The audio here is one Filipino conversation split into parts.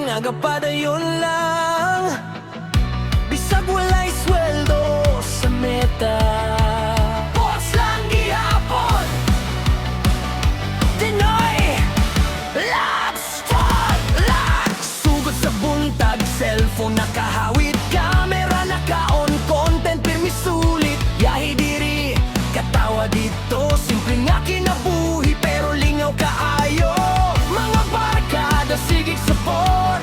agapadayon lang. Bisag walay sweldo sa meta, boss lang gihapon. Dinoy Lapstop Lock. Sugod sa buntag, cellphone nakahawit, camera naka-on, content permisulit. Yahi diri, katawa dito, simple nga kinabuhi pero lingaw kaayo. Mga barkada, sigig support,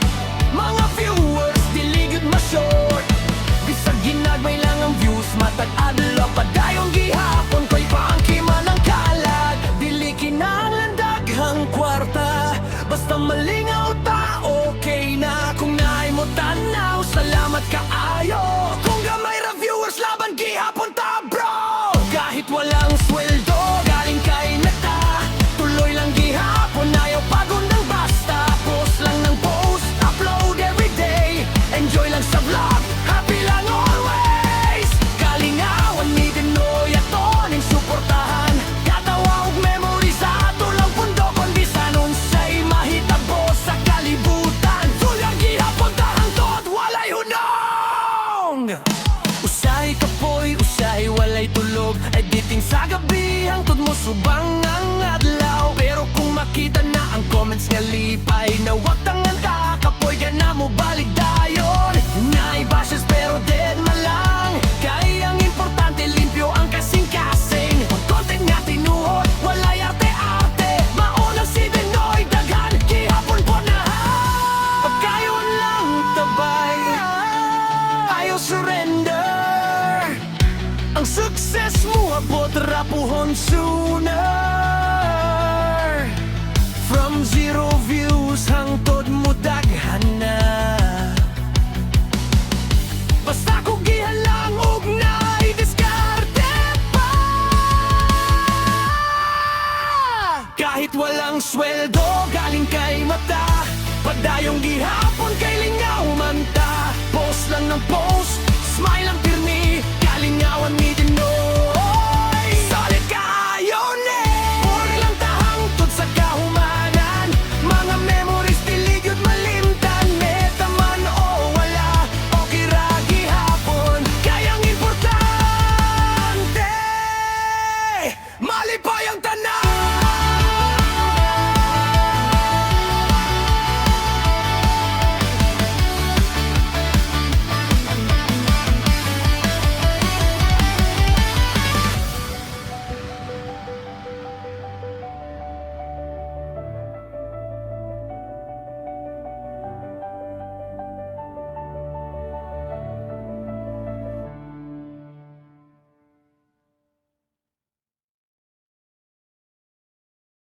mga viewers, diligid ma-short. Bisag ginagmay lang ang views, matag adlaw padayong gihapon, ko'y paangkiman ang kalag. Dili kinahanglan daghang kwarta, basta malingaw ta, okay na. Kung naay mo tanaw, salamat kaayo. Kung gamay ra viewers, laban gihapon ta bro. Kahit walang sweldo, galing kay meta, tuloy lang gihapon, ayaw pagod ng basta. Post lang ng post, upload everyday, enjoy lang sa vlog, happy lang always. Kalingawan ni Dinoy ato ning suportahan, katawa ug memory sa ato lang pundo, kundi sa nun sa'y mahitabo sa kalibutan. Tulang gihapon ta hangtod walay hunong. Usahay kapoy, usahay walay tulog, editing sa gabi hangtod mo subang ang adlaw. Pero kung makita na ang comments nga lipay, nawag tangan ta kapoy, ka na mo balik dayon. Naibashes pero dead malang, kaya ang importante limpyo ang kasing-kasing. Pag content nga tinuod, walay arte-arte, maunang si Dinoy daghan, gihapon po na. Pagkayon lang tabay, ayaw surrender. Ang success mo abot rapuhon sooner. From zero view